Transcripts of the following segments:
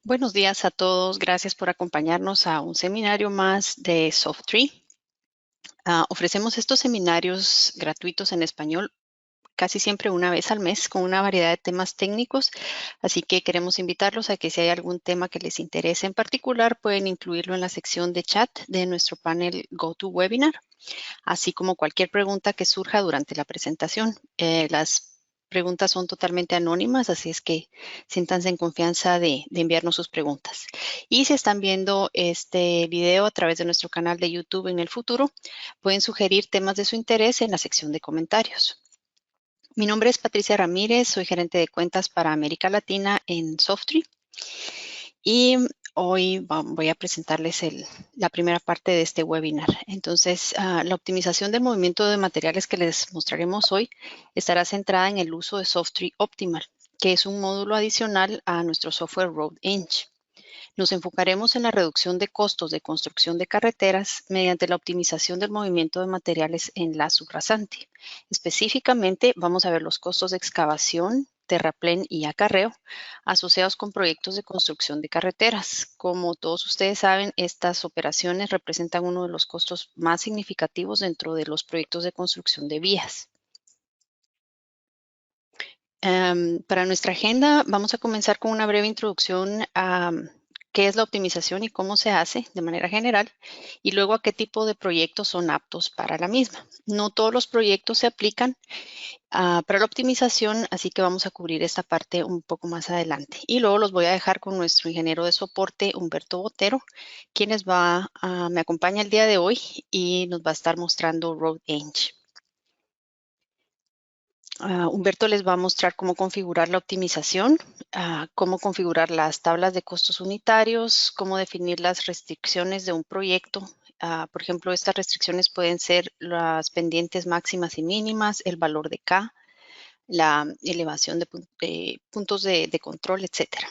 Buenos días a todos. Gracias por acompañarnos a un seminario más de Softtree. Ofrecemos estos seminarios gratuitos en español casi siempre una vez al mes con una variedad de temas técnicos, así que queremos invitarlos a que si hay algún tema que les interese en particular, pueden incluirlo en la sección de chat de nuestro panel GoToWebinar, así como cualquier pregunta que surja durante la presentación. Las preguntas son totalmente anónimas, así es que siéntanse en confianza de enviarnos sus preguntas. Y si están viendo este video a través de nuestro canal de YouTube en el futuro, pueden sugerir temas de su interés en la sección de comentarios. Mi nombre es Patricia Ramírez, soy gerente de cuentas para América Latina en Softtree y hoy voy a presentarles la primera parte de este webinar. Entonces, la optimización del movimiento de materiales que les mostraremos hoy estará centrada en el uso de Softtree Optimal, que es un módulo adicional a nuestro software RoadEng. Nos enfocaremos en la reducción de costos de construcción de carreteras mediante la optimización del movimiento de materiales en la subrasante. Específicamente, vamos a ver los costos de excavación, terraplén y acarreo asociados con proyectos de construcción de carreteras. Como todos ustedes saben, estas operaciones representan uno de los costos más significativos dentro de los proyectos de construcción de vías. Para nuestra agenda, vamos a comenzar con una breve introducción a qué es la optimización y cómo se hace de manera general, y luego a qué tipo de proyectos son aptos para la misma. No todos los proyectos se aplican para la optimización, así que vamos a cubrir esta parte un poco más adelante. Y luego los voy a dejar con nuestro ingeniero de soporte, Humberto Botero, quien me acompaña el día de hoy y nos va a estar mostrando RoadEng. Humberto les va a mostrar cómo configurar la optimización, cómo configurar las tablas de costos unitarios, cómo definir las restricciones de un proyecto. Por ejemplo, estas restricciones pueden ser las pendientes máximas y mínimas, el valor de K, la elevación de puntos de control, etcétera.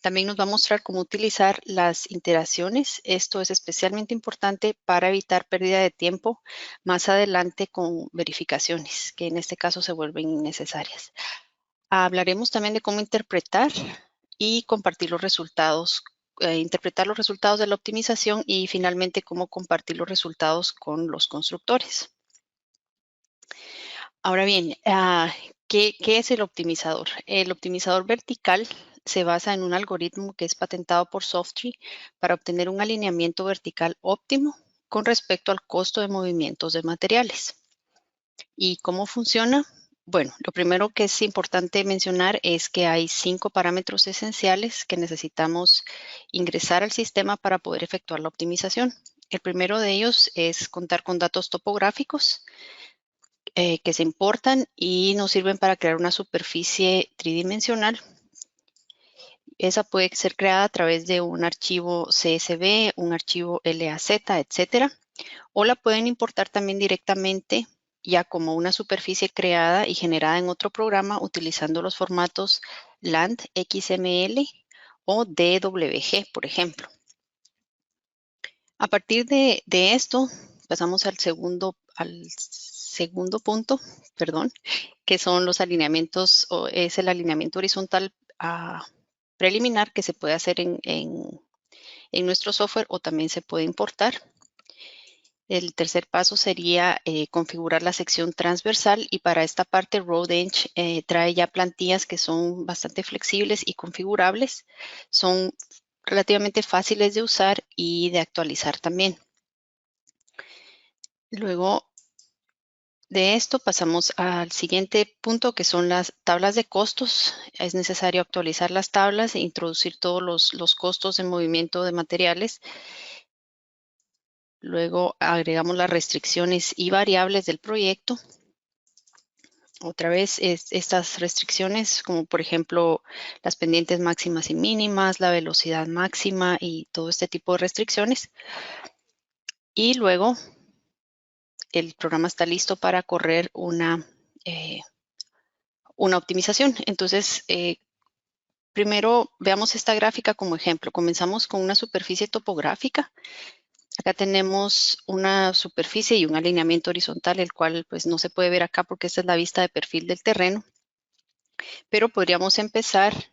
También nos va a mostrar cómo utilizar las iteraciones. Esto es especialmente importante para evitar pérdida de tiempo más adelante con verificaciones, que en este caso se vuelven innecesarias. Hablaremos también de cómo interpretar y compartir los resultados, interpretar los resultados de la optimización y finalmente cómo compartir los resultados con los constructores. Ahora bien, ¿qué es el optimizador? El optimizador vertical se basa en un algoritmo que es patentado por Softtree para obtener un alineamiento vertical óptimo con respecto al costo de movimientos de materiales. ¿Y cómo funciona? Bueno, lo primero que es importante mencionar es que hay 5 parámetros esenciales que necesitamos ingresar al sistema para poder efectuar la optimización. El primero de ellos es contar con datos topográficos que se importan y nos sirven para crear una superficie tridimensional. Esa puede ser creada a través de un archivo CSV, un archivo LAZ, etcétera, o la pueden importar también directamente ya como una superficie creada y generada en otro programa utilizando los formatos LAND, XML o DWG, por ejemplo. A partir de esto, pasamos al segundo punto, perdón, que son los alineamientos, o es el alineamiento horizontal preliminar que se puede hacer en nuestro software o también se puede importar. El tercer paso sería configurar la sección transversal y para esta parte RoadEng trae ya plantillas que son bastante flexibles y configurables. Son relativamente fáciles de usar y de actualizar también. Luego de esto pasamos al siguiente punto que son las tablas de costos. Es necesario actualizar las tablas e introducir todos los costos de movimiento de materiales. Luego agregamos las restricciones y variables del proyecto. Otra vez estas restricciones, como por ejemplo las pendientes máximas y mínimas, la velocidad máxima y todo este tipo de restricciones. Y luego el programa está listo para correr una optimización. Entonces, primero veamos esta gráfica como ejemplo. Comenzamos con una superficie topográfica. Acá tenemos una superficie y un alineamiento horizontal, el cual pues no se puede ver acá porque esta es la vista de perfil del terreno. Pero podríamos empezar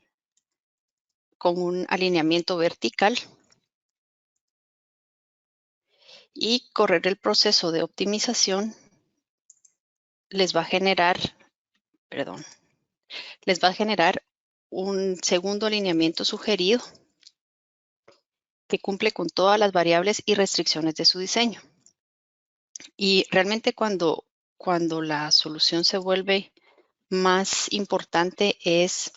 con un alineamiento vertical y correr el proceso de optimización les va a generar, un segundo alineamiento sugerido que cumple con todas las variables y restricciones de su diseño. Y realmente cuando la solución se vuelve más importante es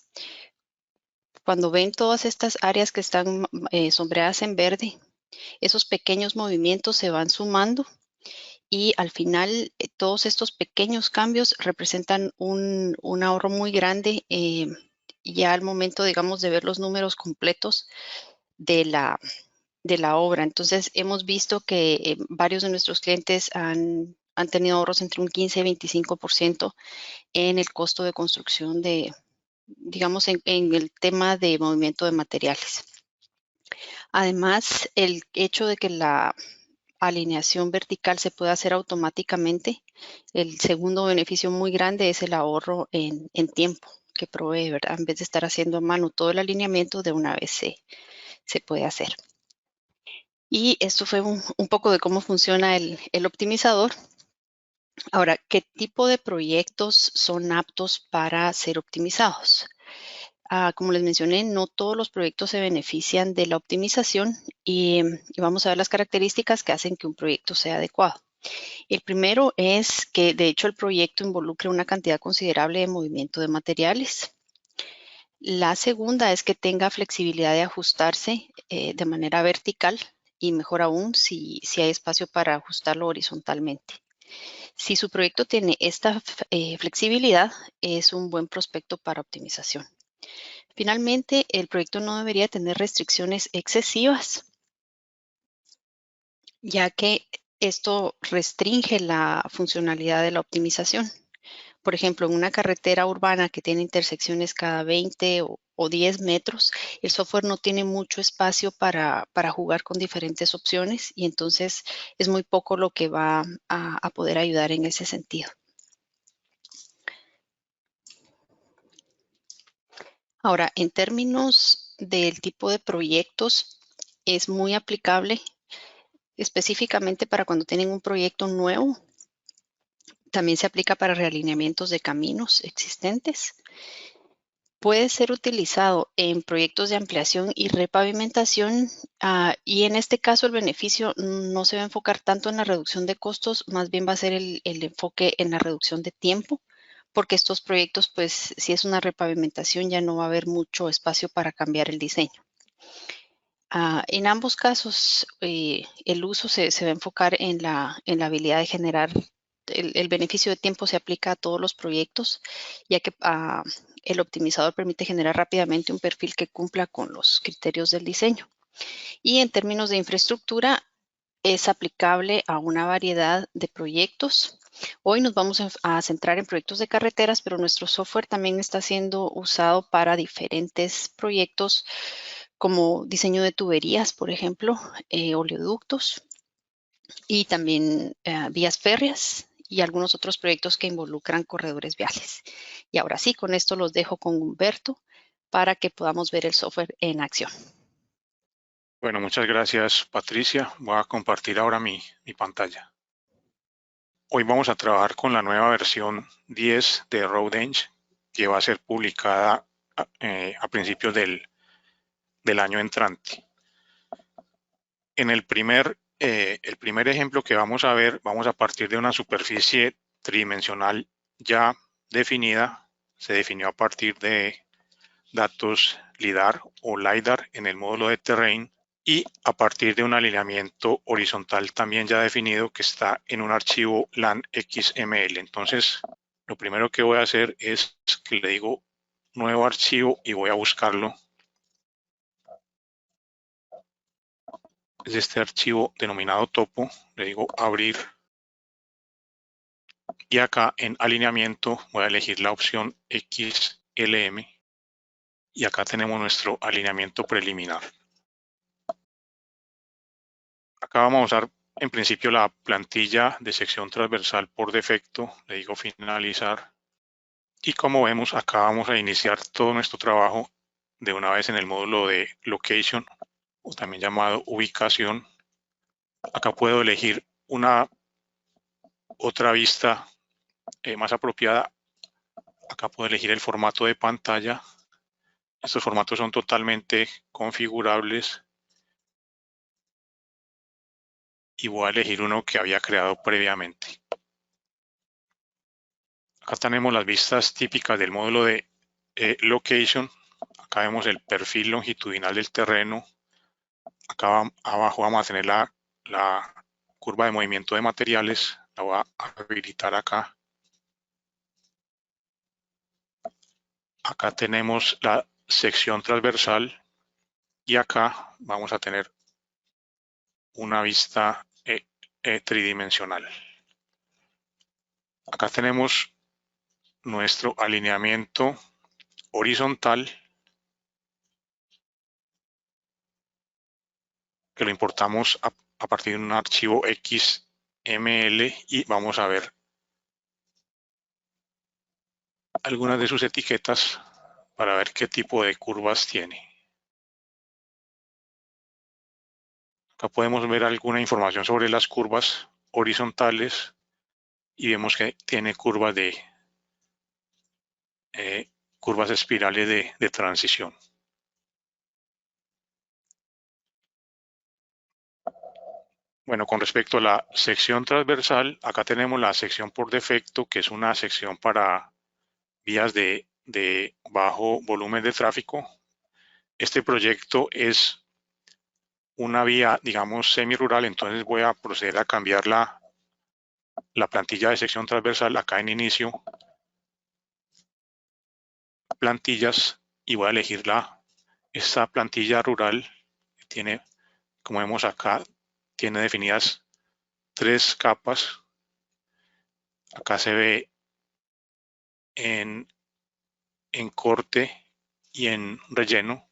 cuando ven todas estas áreas que están sombreadas en verde, esos pequeños movimientos se van sumando y al final todos estos pequeños cambios representan un ahorro muy grande ya al momento, digamos, de ver los números completos de la obra. Entonces, hemos visto que varios de nuestros clientes han tenido ahorros entre un 15 y 25% en el costo de construcción digamos, en el tema de movimiento de materiales. Además, el hecho de que la alineación vertical se puede hacer automáticamente, el segundo beneficio muy grande es el ahorro en tiempo que provee, ¿verdad? En vez de estar haciendo a mano todo el alineamiento, de una vez se puede hacer. Y esto fue un poco de cómo funciona el optimizador. Ahora, ¿qué tipo de proyectos son aptos para ser optimizados? Como les mencioné, no todos los proyectos se benefician de la optimización y vamos a ver las características que hacen que un proyecto sea adecuado. El primero es que, de hecho, el proyecto involucre una cantidad considerable de movimiento de materiales. La segunda es que tenga flexibilidad de ajustarse de manera vertical y mejor aún si hay espacio para ajustarlo horizontalmente. Si su proyecto tiene esta flexibilidad, es un buen prospecto para optimización. Finalmente, el proyecto no debería tener restricciones excesivas, ya que esto restringe la funcionalidad de la optimización. Por ejemplo, en una carretera urbana que tiene intersecciones cada 20 o 10 metros, el software no tiene mucho espacio para jugar con diferentes opciones y entonces es muy poco lo que va a poder ayudar en ese sentido. Ahora, en términos del tipo de proyectos, es muy aplicable específicamente para cuando tienen un proyecto nuevo. También se aplica para realineamientos de caminos existentes. Puede ser utilizado en proyectos de ampliación y repavimentación y en este caso el beneficio no se va a enfocar tanto en la reducción de costos, más bien va a ser el enfoque en la reducción de tiempo, porque estos proyectos, pues si es una repavimentación ya no va a haber mucho espacio para cambiar el diseño. En ambos casos, el uso se va a enfocar en la habilidad de generar, el beneficio de tiempo se aplica a todos los proyectos, ya que el optimizador permite generar rápidamente un perfil que cumpla con los criterios del diseño. Y en términos de infraestructura, es aplicable a una variedad de proyectos. Hoy nos vamos a centrar en proyectos de carreteras, pero nuestro software también está siendo usado para diferentes proyectos como diseño de tuberías, por ejemplo, oleoductos y también vías férreas y algunos otros proyectos que involucran corredores viales. Y ahora sí, con esto los dejo con Humberto para que podamos ver el software en acción. Bueno, muchas gracias, Patricia. Voy a compartir ahora mi pantalla. Hoy vamos a trabajar con la nueva versión 10 de Roadeng, que va a ser publicada a principios del año entrante. En el primer ejemplo que vamos a ver, vamos a partir de una superficie tridimensional ya definida. Se definió a partir de datos LIDAR o LiDAR en el módulo de terrain y a partir de un alineamiento horizontal también ya definido que está en un archivo LAN XML. Entonces, lo primero que voy a hacer es que le digo nuevo archivo y voy a buscarlo. Es este archivo denominado topo, le digo abrir y acá en alineamiento voy a elegir la opción XLM y acá tenemos nuestro alineamiento preliminar. Acá vamos a usar en principio la plantilla de sección transversal por defecto, le digo finalizar y como vemos acá vamos a iniciar todo nuestro trabajo de una vez en el módulo de Location, o también llamado Ubicación. Acá puedo elegir una otra vista más apropiada. Acá puedo elegir el formato de pantalla. Estos formatos son totalmente configurables. Y voy a elegir uno que había creado previamente. Acá tenemos las vistas típicas del módulo de Location. Acá vemos el perfil longitudinal del terreno. Acá abajo vamos a tener la curva de movimiento de materiales. La voy a habilitar acá. Acá tenemos la sección transversal y acá vamos a tener una vista tridimensional. Acá tenemos nuestro alineamiento horizontal, que lo importamos a partir de un archivo XML y vamos a ver algunas de sus etiquetas para ver qué tipo de curvas tiene. Acá podemos ver alguna información sobre las curvas horizontales y vemos que tiene curvas curvas espirales de transición. Bueno, con respecto a la sección transversal, acá tenemos la sección por defecto, que es una sección para vías de bajo volumen de tráfico. Este proyecto es una vía, digamos, semi-rural, entonces voy a proceder a cambiar la plantilla de sección transversal acá en inicio, plantillas, y voy a elegir esta plantilla rural. Tiene, como vemos acá, tiene definidas 3 capas. Acá se ve en corte y en relleno.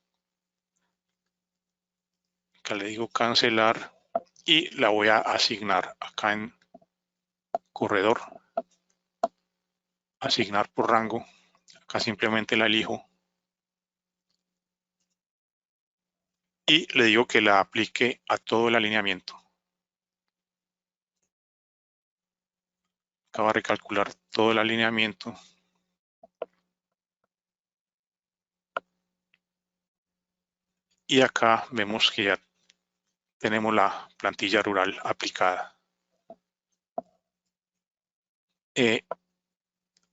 Acá le digo cancelar y la voy a asignar acá en corredor, asignar por rango. Acá simplemente la elijo y le digo que la aplique a todo el alineamiento. Acá va a recalcular todo el alineamiento. Y acá vemos que ya tenemos la plantilla rural aplicada.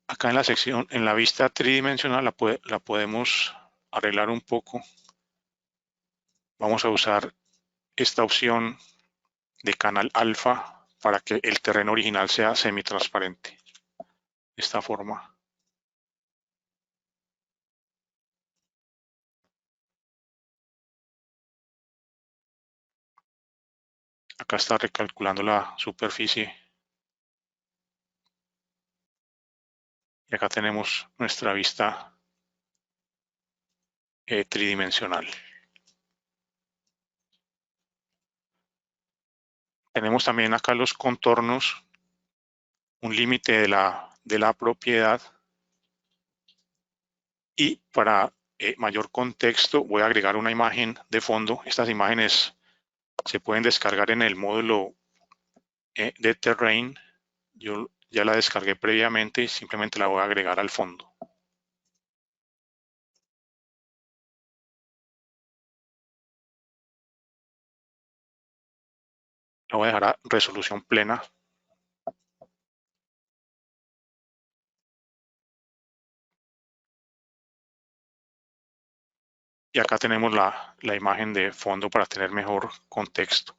Acá en la sección, en la vista tridimensional, la podemos arreglar un poco. Vamos a usar esta opción de canal alfa para que el terreno original sea semitransparente. De esta forma. Acá está recalculando la superficie. Y acá tenemos nuestra vista tridimensional. Tenemos también acá los contornos, un límite de la propiedad. Y para mayor contexto voy a agregar una imagen de fondo. Estas imágenes se pueden descargar en el módulo de Terrain. Yo ya la descargué previamente y simplemente la voy a agregar al fondo. La voy a dejar a resolución plena. Y acá tenemos la imagen de fondo para tener mejor contexto.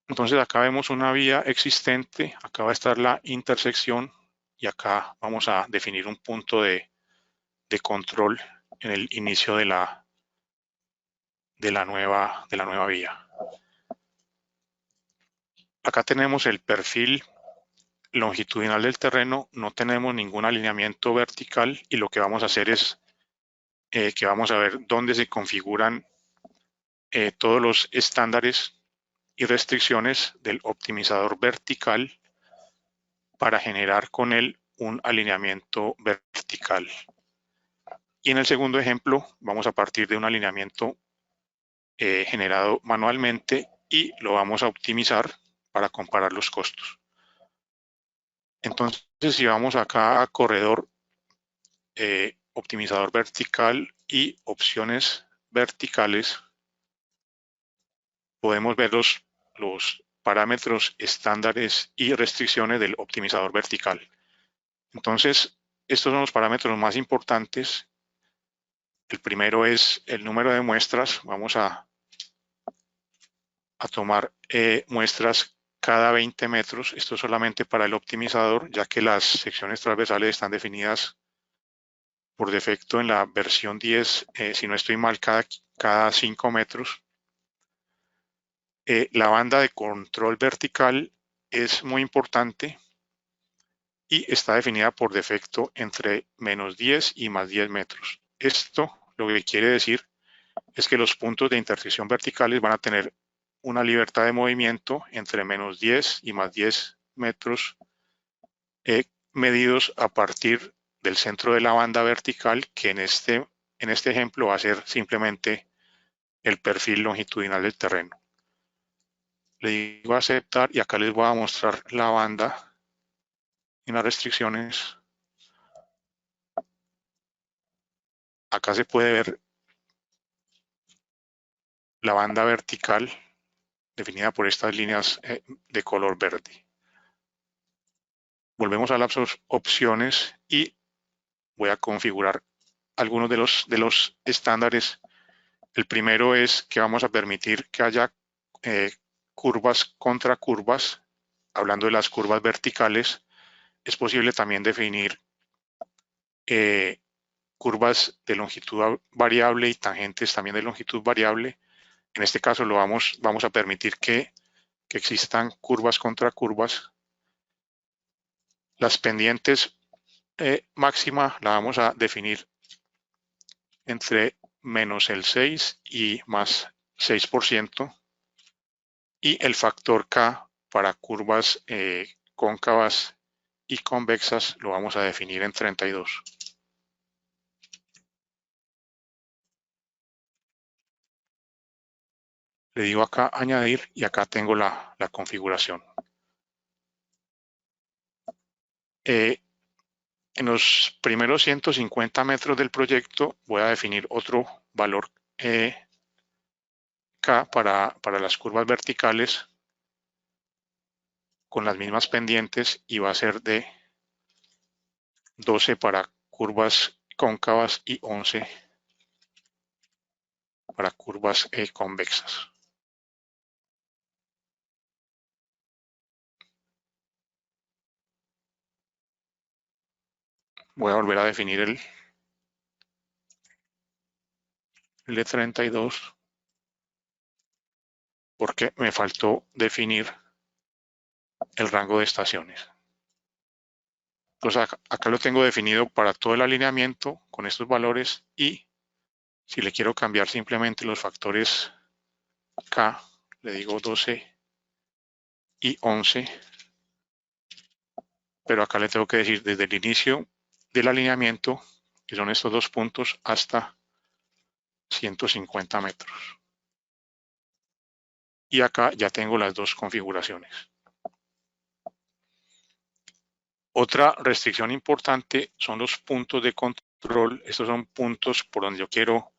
Entonces acá vemos una vía existente, acá va a estar la intersección y acá vamos a definir un punto de control en el inicio de la nueva vía. Acá tenemos el perfil longitudinal del terreno, no tenemos ningún alineamiento vertical y lo que vamos a hacer es que vamos a ver dónde se configuran todos los estándares y restricciones del optimizador vertical para generar con él un alineamiento vertical. Y en el segundo ejemplo vamos a partir de un alineamiento generado manualmente y lo vamos a optimizar para comparar los costos. Entonces, si vamos acá a corredor, optimizador vertical y opciones verticales, podemos ver los parámetros estándares y restricciones del optimizador vertical. Entonces, estos son los parámetros más importantes. El primero es el número de muestras. Vamos a tomar muestras cada 20 metros. Esto es solamente para el optimizador, ya que las secciones transversales están definidas por defecto en la versión 10, si no estoy mal, cada 5 metros. La banda de control vertical es muy importante y está definida por defecto entre menos 10 y más 10 metros. Esto lo que quiere decir es que los puntos de intersección verticales van a tener una libertad de movimiento entre menos 10 y más 10 metros medidos a partir del centro de la banda vertical, que en este ejemplo va a ser simplemente el perfil longitudinal del terreno. Le digo aceptar y acá les voy a mostrar la banda en las restricciones. Acá se puede ver la banda vertical definida por estas líneas de color verde. Volvemos a las opciones y voy a configurar algunos de los estándares. El primero es que vamos a permitir que haya curvas contra curvas. Hablando de las curvas verticales, es posible también definir curvas de longitud variable y tangentes también de longitud variable. En este caso vamos a permitir que existan curvas contra curvas. Las pendientes máxima la vamos a definir entre menos el 6 y más 6%. Y el factor K para curvas cóncavas y convexas lo vamos a definir en 32. Le digo acá añadir y acá tengo la configuración. En los primeros 150 metros del proyecto voy a definir otro valor K para las curvas verticales con las mismas pendientes y va a ser de 12 para curvas cóncavas y 11 para curvas convexas. Voy a volver a definir el de 32 porque me faltó definir el rango de estaciones. Entonces acá lo tengo definido para todo el alineamiento con estos valores y si le quiero cambiar simplemente los factores K, le digo 12 y 11, pero acá le tengo que decir desde el inicio del alineamiento, que son estos dos puntos, hasta 150 metros. Y acá ya tengo las dos configuraciones. Otra restricción importante son los puntos de control. Estos son puntos por donde yo quiero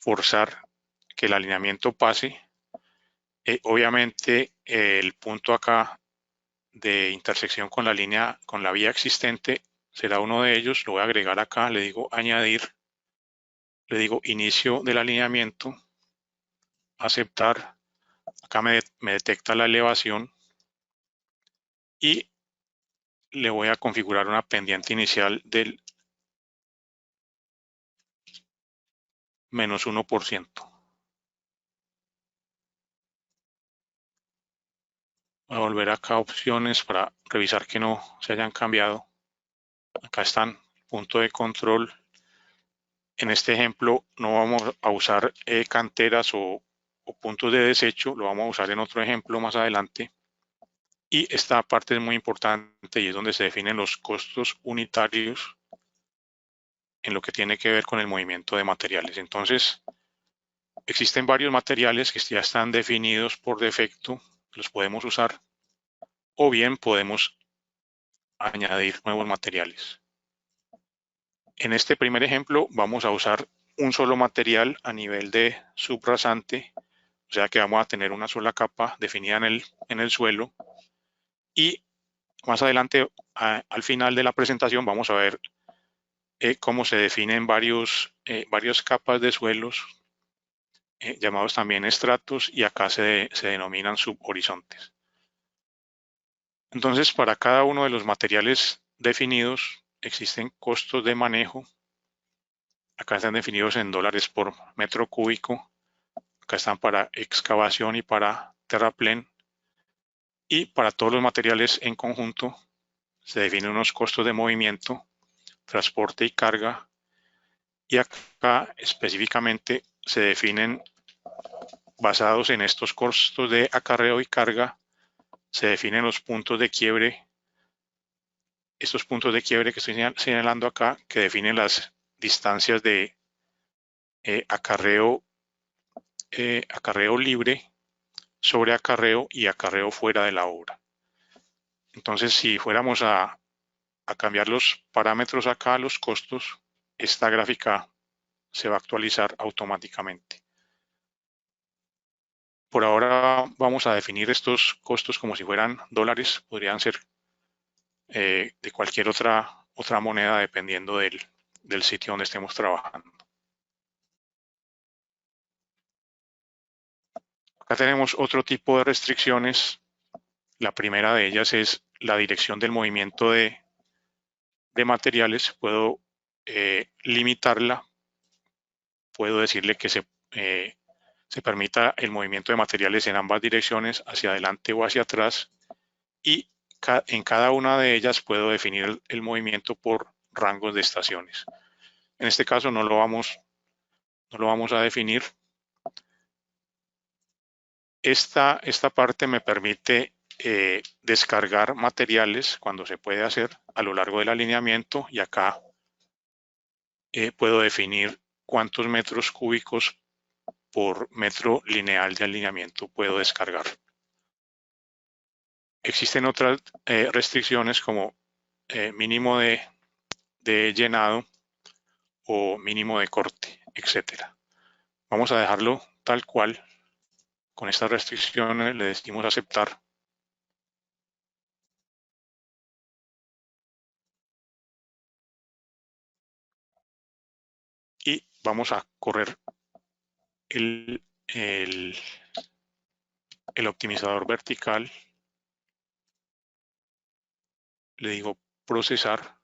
forzar que el alineamiento pase. Obviamente el punto acá de intersección con la línea, con la vía existente, será uno de ellos. Lo voy a agregar acá, le digo añadir, le digo inicio del alineamiento, aceptar. Acá me detecta la elevación y le voy a configurar una pendiente inicial del menos 1%. Voy a volver acá a opciones para revisar que no se hayan cambiado. Acá están, punto de control. En este ejemplo no vamos a usar canteras o puntos de desecho, lo vamos a usar en otro ejemplo más adelante. Y esta parte es muy importante y es donde se definen los costos unitarios en lo que tiene que ver con el movimiento de materiales. Entonces, existen varios materiales que ya están definidos por defecto, los podemos usar, o bien podemos añadir nuevos materiales. En este primer ejemplo vamos a usar un solo material a nivel de subrasante, o sea que vamos a tener una sola capa definida en el suelo, y más adelante, al final de la presentación, vamos a ver cómo se definen varias capas de suelos, llamados también estratos, y acá se denominan subhorizontes. Entonces, para cada uno de los materiales definidos existen costos de manejo. Acá están definidos en dólares por metro cúbico. Acá están para excavación y para terraplén. Y para todos los materiales en conjunto se definen unos costos de movimiento, transporte y carga. Y acá específicamente se definen, basados en estos costos de acarreo y carga, se definen los puntos de quiebre. Estos puntos de quiebre que estoy señalando acá, que definen las distancias de acarreo libre sobre acarreo y acarreo fuera de la obra. Entonces, si fuéramos a cambiar los parámetros acá, los costos, esta gráfica se va a actualizar automáticamente. Por ahora vamos a definir estos costos como si fueran dólares, podrían ser de cualquier otra moneda dependiendo del sitio donde estemos trabajando. Acá tenemos otro tipo de restricciones. La primera de ellas es la dirección del movimiento de materiales. Puedo limitarla, puedo decirle que se permita el movimiento de materiales en ambas direcciones, hacia adelante o hacia atrás, y en cada una de ellas puedo definir el movimiento por rangos de estaciones. En este caso no lo vamos a definir. Esta parte me permite descargar materiales cuando se puede hacer a lo largo del alineamiento, y acá puedo definir cuántos metros cúbicos por metro lineal de alineamiento puedo descargar. Existen otras restricciones como mínimo de llenado o mínimo de corte, etc. Vamos a dejarlo tal cual. Con estas restricciones le decimos aceptar. Y vamos a correr el optimizador vertical. Le digo procesar.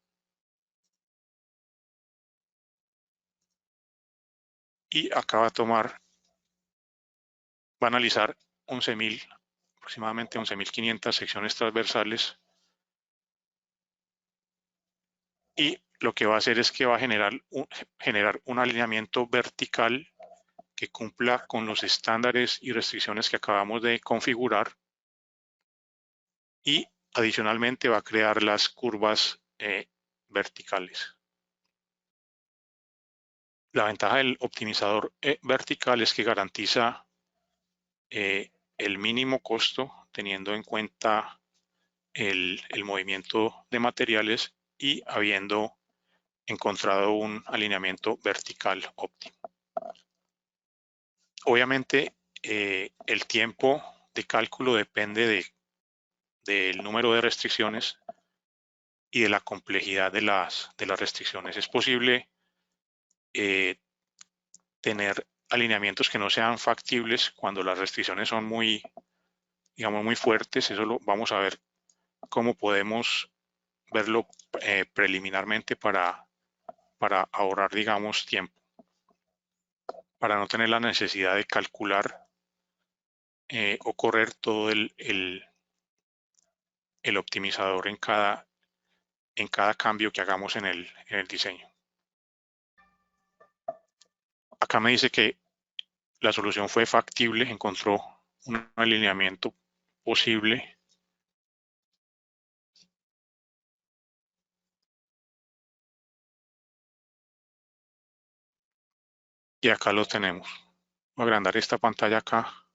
Y acá va a analizar 11.000, aproximadamente 11.500 secciones transversales. Y lo que va a hacer es que va a generar un alineamiento vertical que cumpla con los estándares y restricciones que acabamos de configurar, y adicionalmente va a crear las curvas verticales. La ventaja del optimizador vertical es que garantiza el mínimo costo teniendo en cuenta el movimiento de materiales y habiendo encontrado un alineamiento vertical óptimo. Obviamente, el tiempo de cálculo depende del número de restricciones y de la complejidad de las restricciones. Es posible tener alineamientos que no sean factibles cuando las restricciones son muy fuertes. Eso lo vamos a ver cómo podemos verlo preliminarmente para ahorrar, tiempo, para no tener la necesidad de calcular o correr todo el optimizador en cada cambio que hagamos en el diseño. Acá me dice que la solución fue factible, encontró un alineamiento posible. Y acá lo tenemos. Voy a agrandar esta pantalla acá.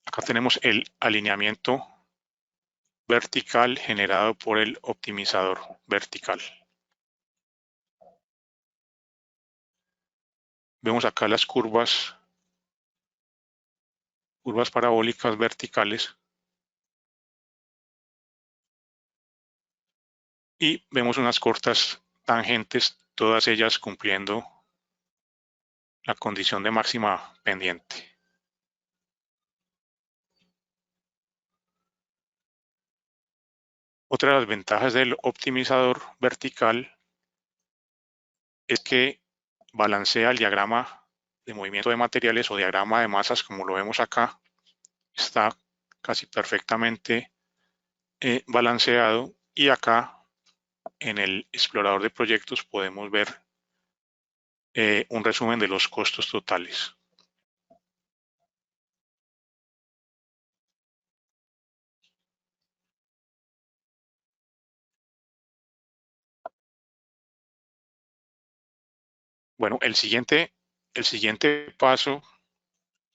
Acá tenemos el alineamiento vertical generado por el optimizador vertical. Vemos acá las curvas parabólicas verticales y vemos unas cortas tangentes, todas ellas cumpliendo la condición de máxima pendiente. Otra de las ventajas del optimizador vertical es que balancea el diagrama de movimiento de materiales o diagrama de masas, como lo vemos acá. Está casi perfectamente balanceado, y acá en el explorador de proyectos podemos ver un resumen de los costos totales. Bueno, el siguiente paso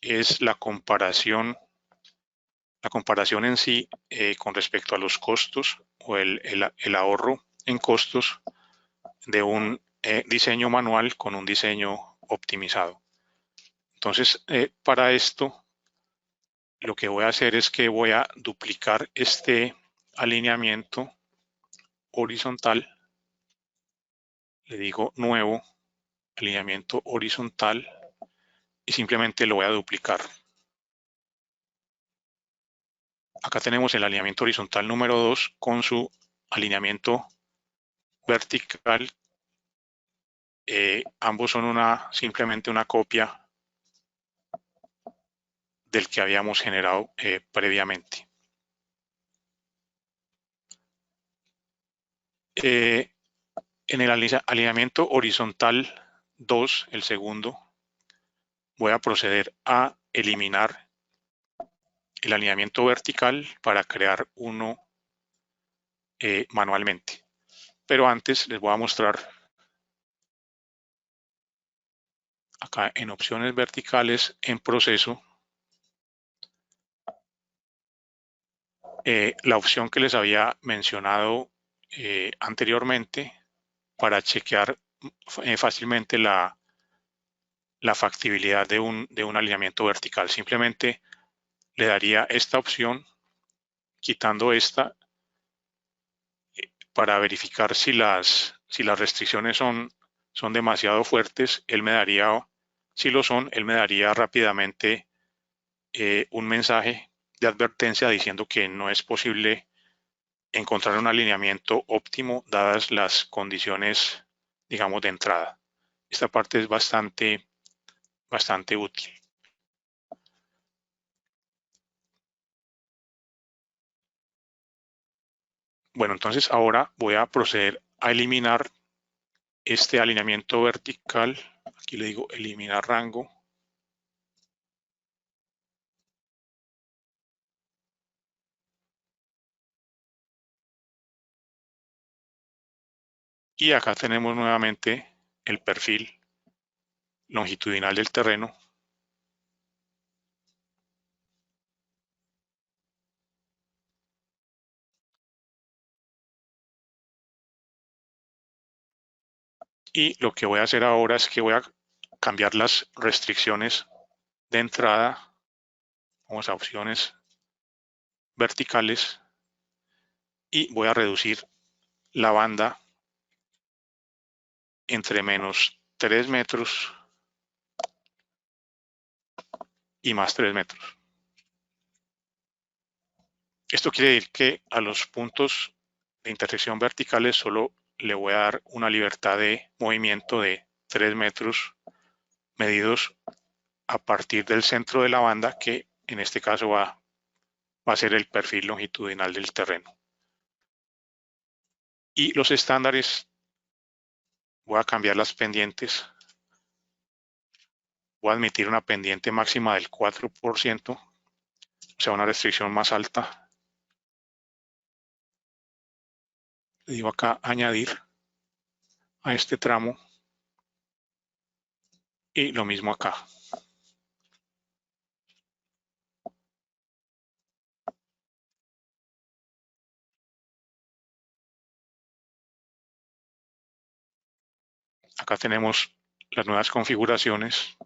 es la comparación en sí con respecto a los costos o el ahorro en costos de un diseño manual con un diseño optimizado. Entonces, para esto, lo que voy a hacer es que voy a duplicar este alineamiento horizontal. Le digo nuevo, alineamiento horizontal, y simplemente lo voy a duplicar. Acá tenemos el alineamiento horizontal número 2 con su alineamiento vertical. Ambos son simplemente una copia del que habíamos generado previamente. En el alineamiento horizontal 2, el segundo, voy a proceder a eliminar el alineamiento vertical para crear uno manualmente. Pero antes les voy a mostrar acá en opciones verticales, en proceso, la opción que les había mencionado anteriormente para chequear fácilmente la factibilidad de un alineamiento vertical. Simplemente le daría esta opción, quitando esta, para verificar si las restricciones son demasiado fuertes. Él me daría, si lo son, él me daría rápidamente un mensaje de advertencia diciendo que no es posible encontrar un alineamiento óptimo dadas las condiciones, digamos, de entrada. Esta parte es bastante útil. Bueno, entonces ahora voy a proceder a eliminar este alineamiento vertical. Aquí le digo eliminar rango. Y acá tenemos nuevamente el perfil longitudinal del terreno. Y lo que voy a hacer ahora es que voy a cambiar las restricciones de entrada. Vamos a opciones verticales y voy a reducir la banda entre menos 3 metros y más 3 metros. Esto quiere decir que a los puntos de intersección verticales solo le voy a dar una libertad de movimiento de 3 metros medidos a partir del centro de la banda, que en este caso va a ser el perfil longitudinal del terreno. Y los estándares, voy a cambiar las pendientes. Voy a admitir una pendiente máxima del 4%, o sea, una restricción más alta. Le digo acá añadir a este tramo y lo mismo acá. Acá tenemos las nuevas configuraciones.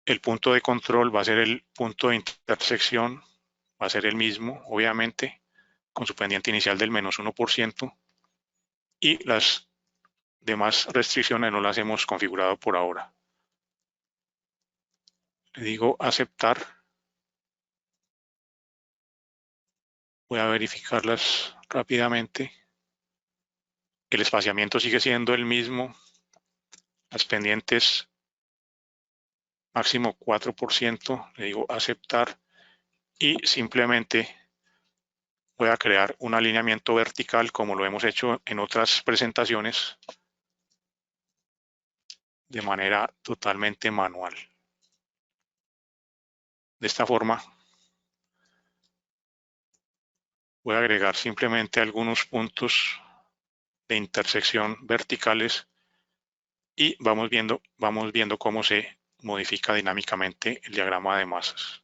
El punto de control va a ser el punto de intersección, va a ser el mismo, obviamente, con su pendiente inicial del menos 1%, y las demás restricciones no las hemos configurado por ahora. Le digo aceptar. Voy a verificarlas rápidamente. El espaciamiento sigue siendo el mismo. Las pendientes máximo 4%. Le digo aceptar y simplemente voy a crear un alineamiento vertical como lo hemos hecho en otras presentaciones de manera totalmente manual. De esta forma voy a agregar simplemente algunos puntos de intersección verticales y vamos viendo cómo se modifica dinámicamente el diagrama de masas.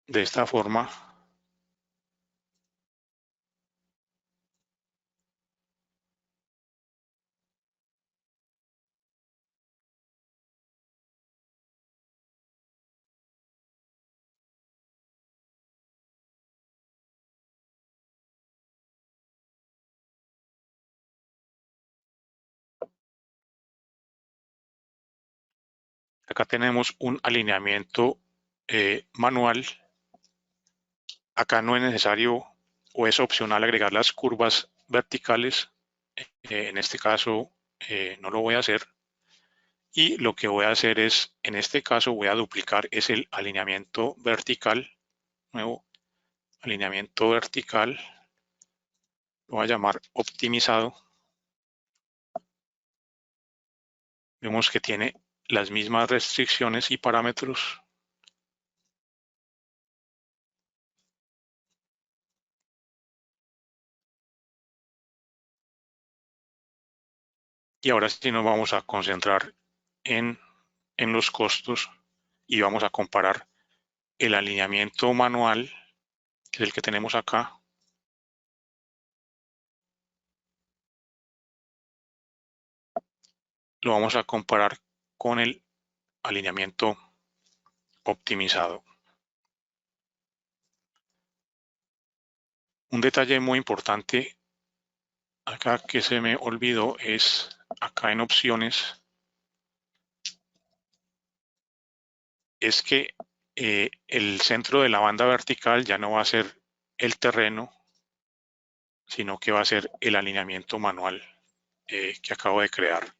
De esta forma acá tenemos un alineamiento manual. Acá no es necesario o es opcional agregar las curvas verticales. En este caso no lo voy a hacer. Y lo que voy a hacer es, en este caso voy a duplicar es el alineamiento vertical. Nuevo alineamiento vertical. Lo voy a llamar optimizado. Vemos que tiene las mismas restricciones y parámetros. Y ahora sí nos vamos a concentrar en los costos y vamos a comparar el alineamiento manual, que es el que tenemos acá, lo vamos a comparar con el alineamiento optimizado. Un detalle muy importante acá que se me olvidó es acá en opciones, es que el centro de la banda vertical ya no va a ser el terreno, sino que va a ser el alineamiento manual que acabo de crear.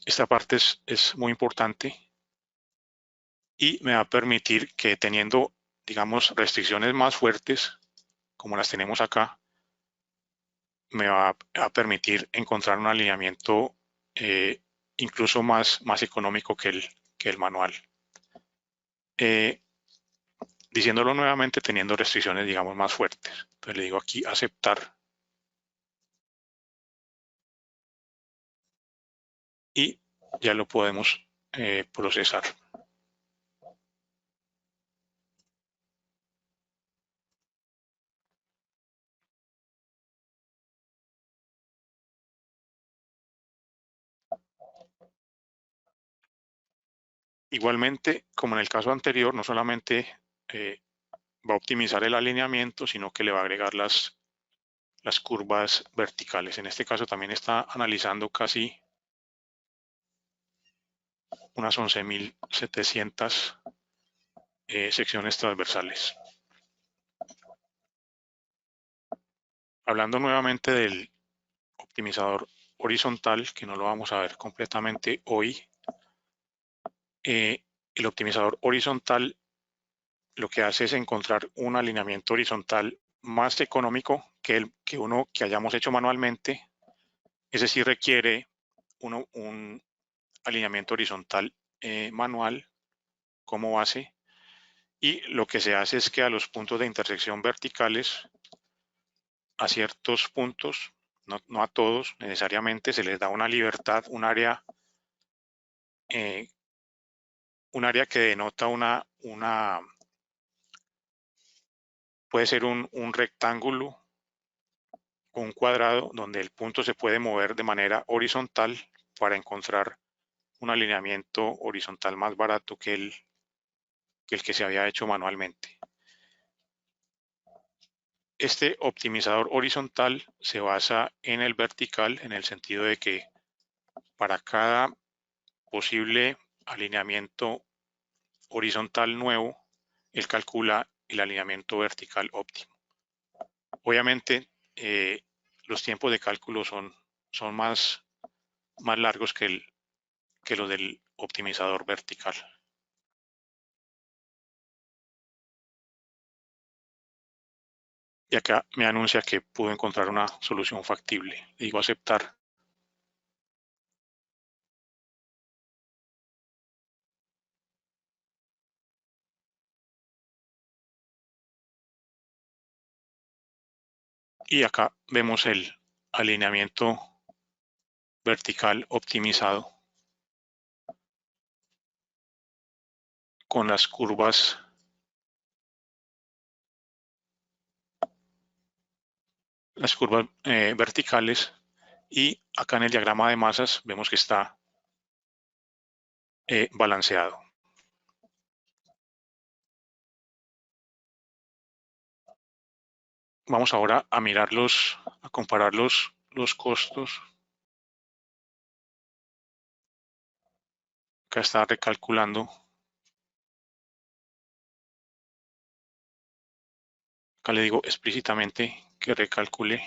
Esta parte es muy importante y me va a permitir que teniendo, digamos, restricciones más fuertes, como las tenemos acá, me va a permitir encontrar un alineamiento incluso más económico que el manual. Diciéndolo nuevamente, teniendo restricciones, digamos, más fuertes. Entonces le digo aquí aceptar. Y ya lo podemos procesar. Igualmente, como en el caso anterior, no solamente va a optimizar el alineamiento, sino que le va a agregar las curvas verticales. En este caso también está analizando casi unas 11.700 secciones transversales. Hablando nuevamente del optimizador horizontal, que no lo vamos a ver completamente hoy, el optimizador horizontal lo que hace es encontrar un alineamiento horizontal más económico que uno que hayamos hecho manualmente. Ese sí requiere un alineamiento horizontal manual como base, y lo que se hace es que a los puntos de intersección verticales, a ciertos puntos, no a todos necesariamente, se les da una libertad, un área que denota puede ser un rectángulo o un cuadrado donde el punto se puede mover de manera horizontal para encontrar un alineamiento horizontal más barato que el que se había hecho manualmente. Este optimizador horizontal se basa en el vertical en el sentido de que para cada posible alineamiento horizontal nuevo, él calcula el alineamiento vertical óptimo. Obviamente, los tiempos de cálculo son más largos que los del optimizador vertical. Y acá me anuncia que pudo encontrar una solución factible. Le digo aceptar. Y acá vemos el alineamiento vertical optimizado con las curvas verticales, y acá en el diagrama de masas vemos que está balanceado. Vamos ahora a a comparar los costos. Acá está recalculando. Acá le digo explícitamente que recalcule.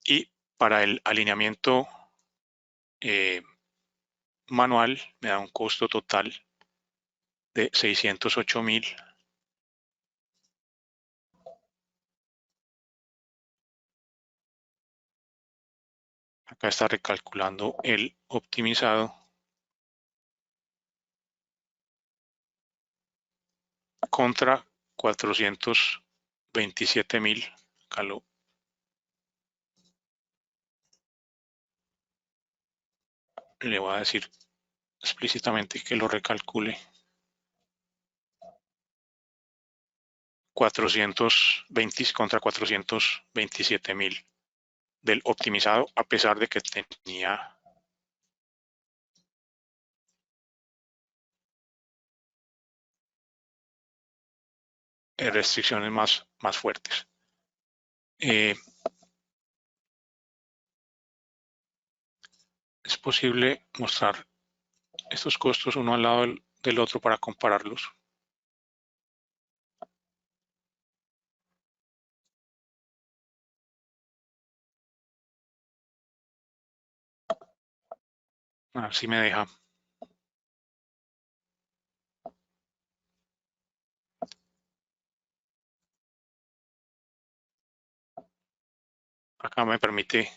Y para el alineamiento manual me da un costo total de 608.000. Acá está recalculando el optimizado contra 427.000. Acá le voy a decir explícitamente que lo recalcule. 420 contra 427.000 del optimizado, a pesar de que tenía restricciones más fuertes. Es posible mostrar estos costos uno al lado del otro para compararlos. A ver si me deja. Acá me permite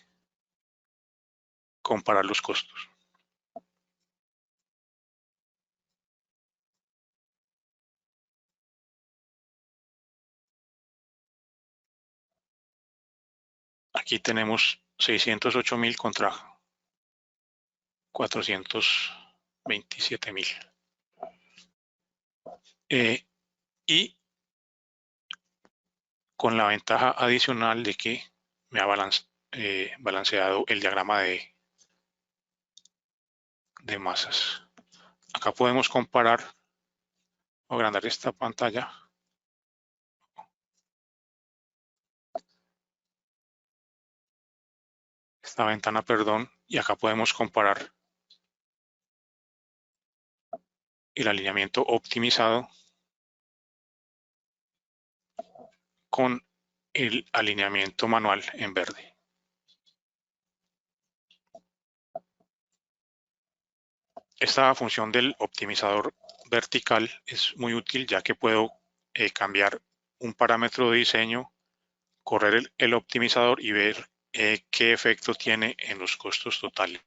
comparar los costos. Aquí tenemos 608.000 contra 427.000. Y con la ventaja adicional de que me ha balanceado el diagrama de masas. Acá podemos comparar o agrandar esta pantalla. Esta ventana, perdón, y acá podemos comparar el alineamiento optimizado con el alineamiento manual en verde. Esta función del optimizador vertical es muy útil, ya que puedo cambiar un parámetro de diseño, correr el optimizador y ver qué efecto tiene en los costos totales.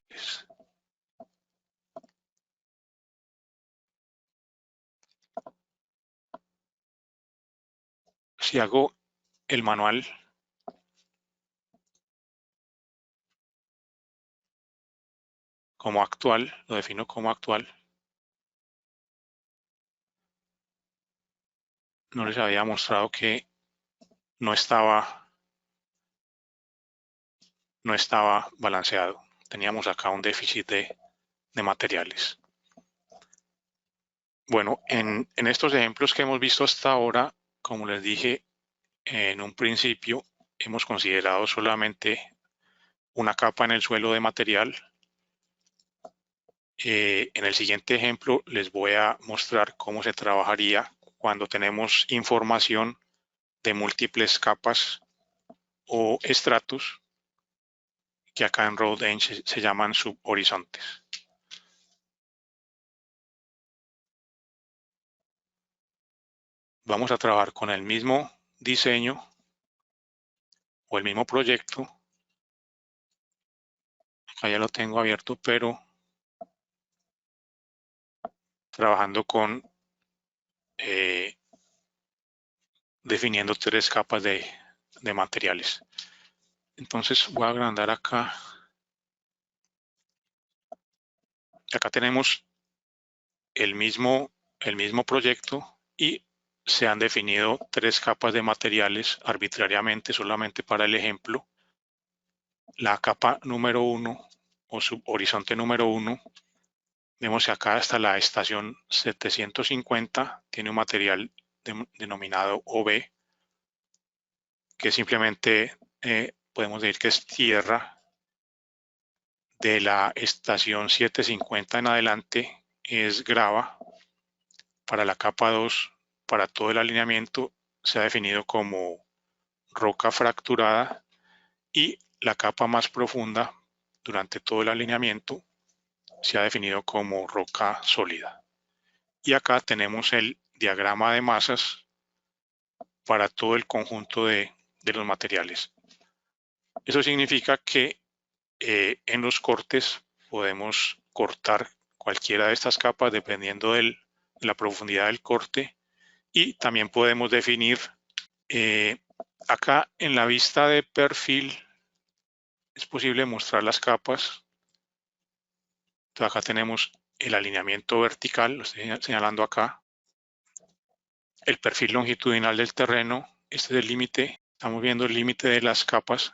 Si hago el manual, como actual, lo defino como actual, no les había mostrado que no estaba balanceado. Teníamos acá un déficit de materiales. Bueno, en estos ejemplos que hemos visto hasta ahora, como les dije en un principio, hemos considerado solamente una capa en el suelo de material. En el siguiente ejemplo les voy a mostrar cómo se trabajaría cuando tenemos información de múltiples capas o estratos, que acá en RoadEng se llaman subhorizontes. Vamos a trabajar con el mismo diseño o el mismo proyecto. Acá ya lo tengo abierto, pero trabajando con definiendo 3 capas de materiales. Entonces voy a agrandar acá. Acá tenemos el mismo proyecto y se han definido 3 capas de materiales arbitrariamente, solamente para el ejemplo. La capa número 1 o subhorizonte número 1, vemos que acá hasta la estación 750 tiene un material denominado OB, que simplemente podemos decir que es tierra. De la estación 750 en adelante es grava. Para la capa 2, para todo el alineamiento, se ha definido como roca fracturada, y la capa más profunda durante todo el alineamiento se ha definido como roca sólida. Y acá tenemos el diagrama de masas para todo el conjunto de los materiales. Eso significa que en los cortes podemos cortar cualquiera de estas capas dependiendo de la profundidad del corte, y también podemos definir acá en la vista de perfil es posible mostrar las capas. Entonces acá tenemos el alineamiento vertical, lo estoy señalando acá, el perfil longitudinal del terreno, este es el límite, estamos viendo el límite de las capas,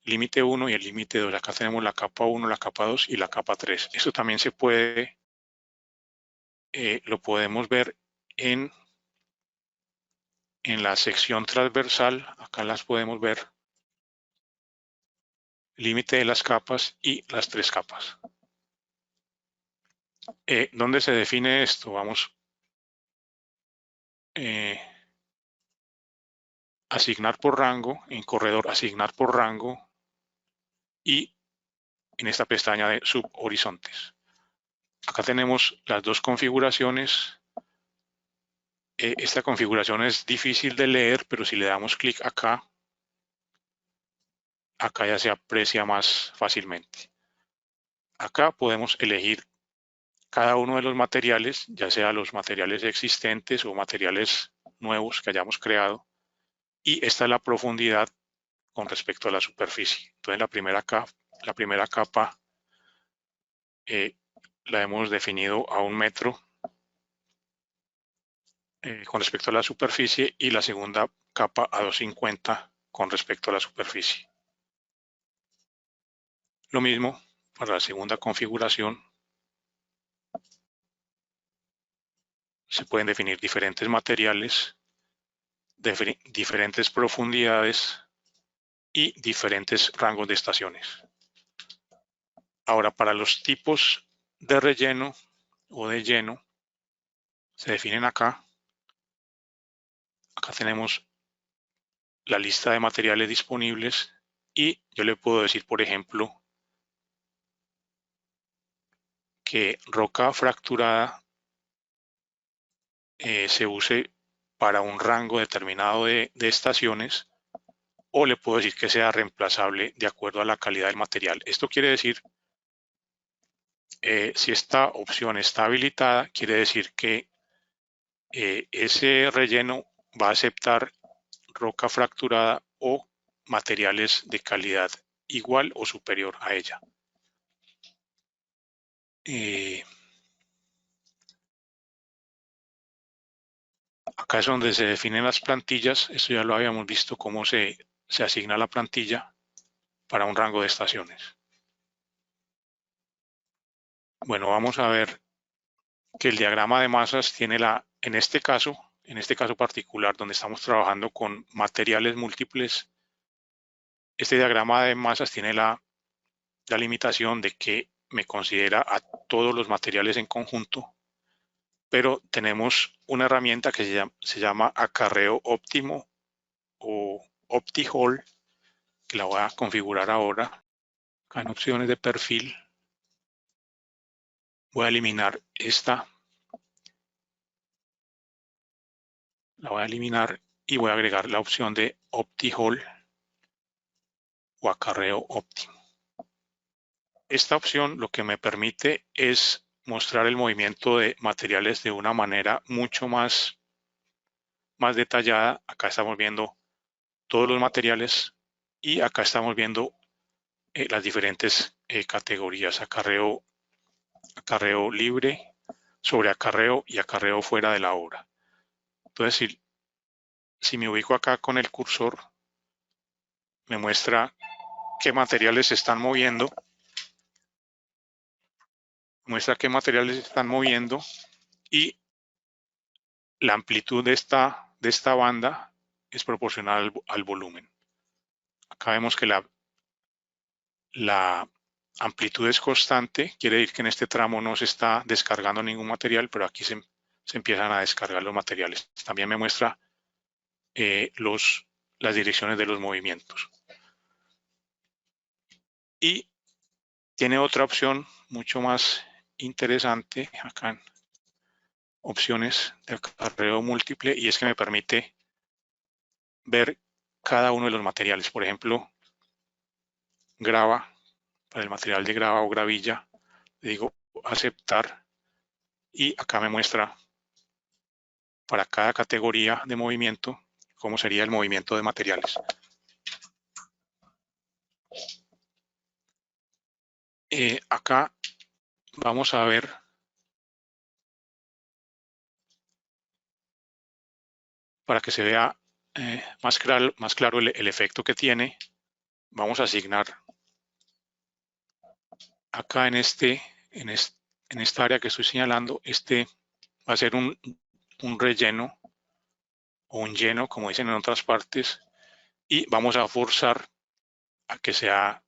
límite 1 y el límite 2. Acá tenemos la capa 1, la capa 2 y la capa 3. Eso también se puede, lo podemos ver en la sección transversal. Acá las podemos ver, límite de las capas y las 3 capas. ¿Dónde se define esto? Vamos asignar por rango, en corredor asignar por rango, y en esta pestaña de subhorizontes. Acá tenemos las dos configuraciones. Esta configuración es difícil de leer, pero si le damos clic acá ya se aprecia más fácilmente. Acá podemos elegir cada uno de los materiales, ya sea los materiales existentes o materiales nuevos que hayamos creado, y esta es la profundidad con respecto a la superficie. Entonces la primera capa la hemos definido a 1 metro con respecto a la superficie, y la segunda capa a 250 con respecto a la superficie. Lo mismo para la segunda configuración. Se pueden definir diferentes materiales, diferentes profundidades y diferentes rangos de estaciones. Ahora, para los tipos de relleno o de lleno, se definen acá. Acá tenemos la lista de materiales disponibles, y yo le puedo decir, por ejemplo, que roca fracturada se use para un rango determinado de estaciones, o le puedo decir que sea reemplazable de acuerdo a la calidad del material. Esto quiere decir, si esta opción está habilitada, quiere decir que ese relleno va a aceptar roca fracturada o materiales de calidad igual o superior a ella. Acá es donde se definen las plantillas. Esto ya lo habíamos visto, cómo se asigna la plantilla para un rango de estaciones. Bueno, vamos a ver que el diagrama de masas tiene en este caso particular, donde estamos trabajando con materiales múltiples, este diagrama de masas tiene la limitación de que me considera a todos los materiales en conjunto, pero tenemos una herramienta que se llama acarreo óptimo o OptiHole, que la voy a configurar ahora. Acá en opciones de perfil voy a eliminar esta, la voy a eliminar y voy a agregar la opción de OptiHole o acarreo óptimo. Esta opción lo que me permite es mostrar el movimiento de materiales de una manera mucho más detallada. Acá estamos viendo todos los materiales y acá estamos viendo las diferentes categorías: acarreo libre, sobre acarreo y acarreo fuera de la obra. Entonces, si me ubico acá con el cursor, me muestra qué materiales se están moviendo, y la amplitud de esta banda es proporcional al volumen. Acá vemos que la amplitud es constante, quiere decir que en este tramo no se está descargando ningún material, pero aquí se empiezan a descargar los materiales. También me muestra las direcciones de los movimientos. Y tiene otra opción mucho más interesante acá en opciones de acarreo múltiple, y es que me permite ver cada uno de los materiales. Por ejemplo, grava, para el material de grava o gravilla, le digo aceptar y acá me muestra para cada categoría de movimiento cómo sería el movimiento de materiales. Acá vamos a ver para que se vea más claro el efecto que tiene. Vamos a asignar acá en esta área que estoy señalando, va a ser un relleno o un lleno, como dicen en otras partes, y vamos a forzar a que sea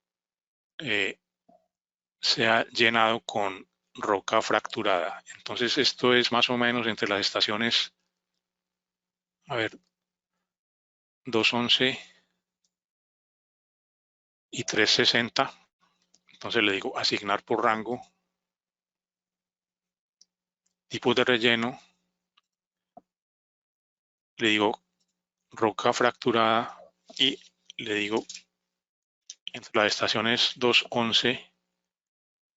llenado con roca fracturada. Entonces esto es más o menos entre las estaciones, a ver, 211 y 360. Entonces le digo asignar por rango, tipos de relleno, le digo roca fracturada y le digo entre las estaciones 211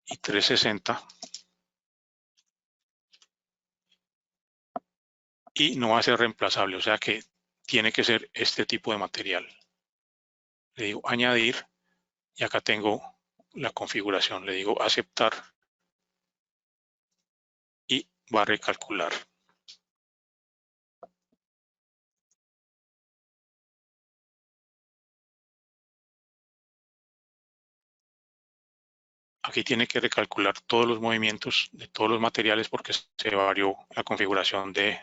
y 360, y no va a ser reemplazable, o sea que tiene que ser este tipo de material. Le digo añadir y acá tengo la configuración, le digo aceptar y va a recalcular. Aquí tiene que recalcular todos los movimientos de todos los materiales porque se varió la configuración de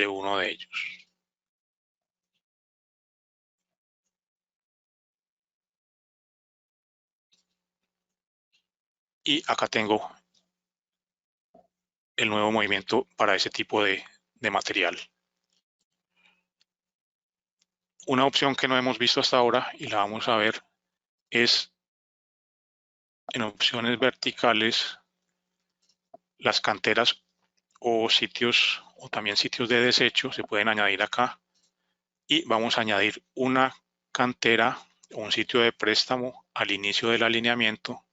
uno de ellos. Y acá tengo el nuevo movimiento para ese tipo de material. Una opción que no hemos visto hasta ahora y la vamos a ver es en opciones verticales, las canteras o sitios, o también sitios de desecho se pueden añadir acá, y vamos a añadir una cantera o un sitio de préstamo al inicio del alineamiento.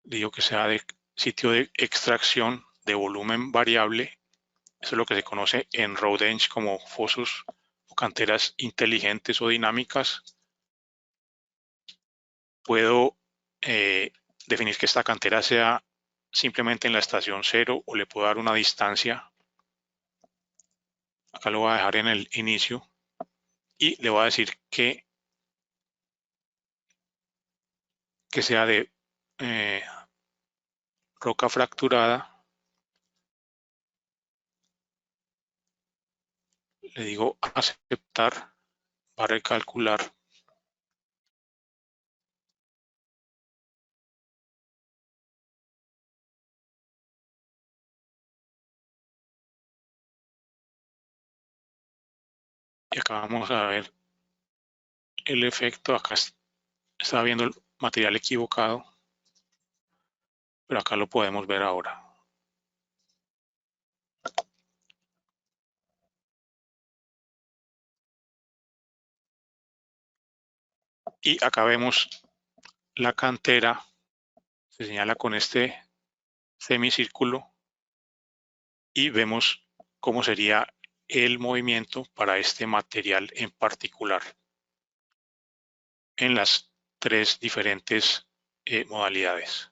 Digo que sea de sitio de extracción de volumen variable Eso es lo que se conoce en Rodenge como fosos o canteras inteligentes o dinámicas. Puedo definir que esta cantera sea simplemente en la estación 0 o le puedo dar una distancia. Acá lo voy a dejar en el inicio y le voy a decir que sea de roca fracturada. Le digo aceptar, va a recalcular. Y acá vamos a ver el efecto. Acá está viendo el material equivocado, pero acá lo podemos ver ahora. Y acá vemos la cantera, se señala con este semicírculo y vemos cómo sería el movimiento para este material en particular en las tres diferentes modalidades.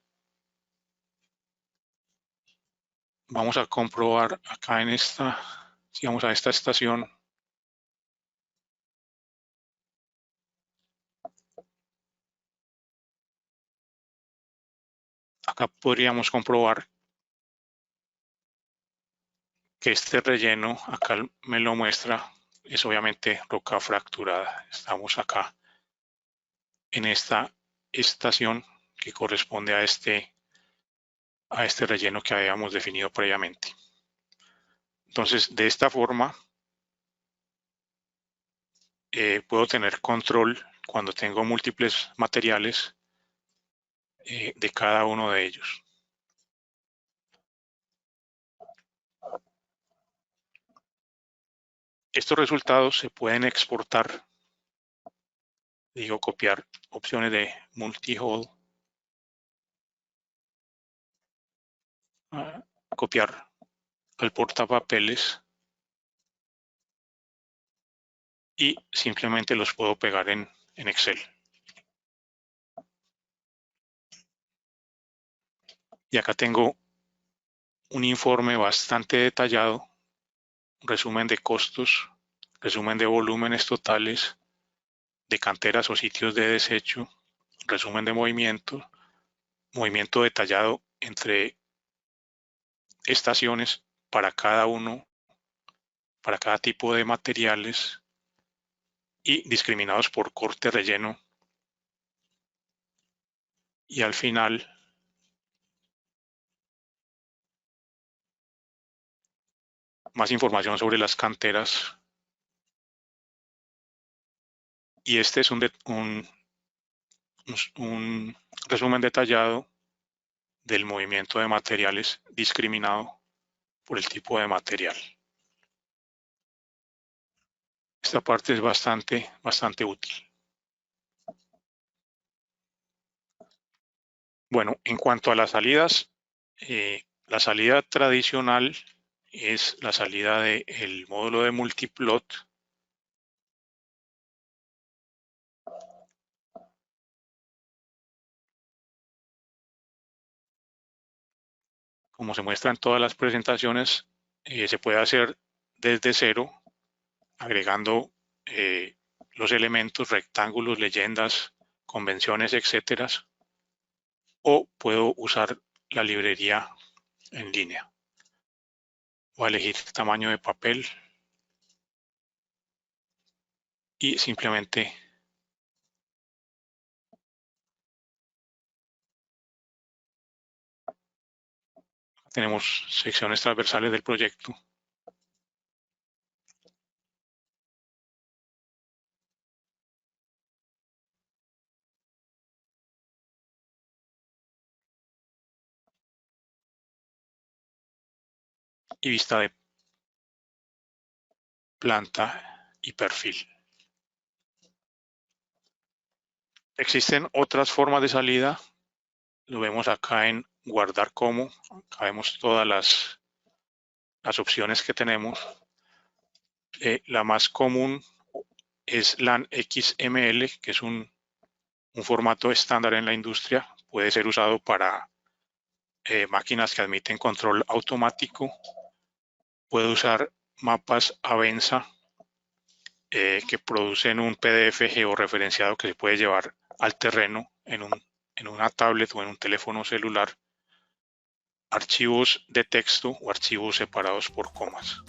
Vamos a comprobar acá en esta, si vamos a esta estación, acá podríamos comprobar que este relleno, acá me lo muestra, es obviamente roca fracturada. Estamos acá en esta estación que corresponde a este relleno que habíamos definido previamente. Entonces, de esta forma, puedo tener control cuando tengo múltiples materiales de cada uno de ellos. Estos resultados se pueden exportar. Digo copiar opciones de multi-hole. Copiar al portapapeles y simplemente los puedo pegar en Excel. Y acá tengo un informe bastante detallado, resumen de costos, resumen de volúmenes totales, de canteras o sitios de desecho, resumen de movimiento detallado entre estaciones para cada uno, para cada tipo de materiales y discriminados por corte, relleno. Y al final más información sobre las canteras. Y este es un resumen detallado del movimiento de materiales discriminado por el tipo de material. Esta parte es bastante útil. Bueno, en cuanto a las salidas, la salida tradicional es la salida del módulo de multiplot. Como se muestra en todas las presentaciones, se puede hacer desde cero, agregando los elementos, rectángulos, leyendas, convenciones, etcétera, o puedo usar la librería en línea. Voy a elegir tamaño de papel y simplemente tenemos secciones transversales del proyecto. Y vista de planta y perfil. Existen otras formas de salida. Lo vemos acá en guardar como. Acá vemos todas las las opciones que tenemos. La más común es LAN XML, que es un formato estándar en la industria. Puede ser usado para máquinas que admiten control automático. Puede usar mapas Avenza que producen un PDF georreferenciado que se puede llevar al terreno en una tablet o en un teléfono celular. Archivos de texto o archivos separados por comas.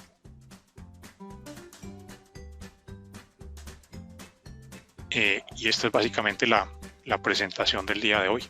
Y esta es básicamente la presentación del día de hoy.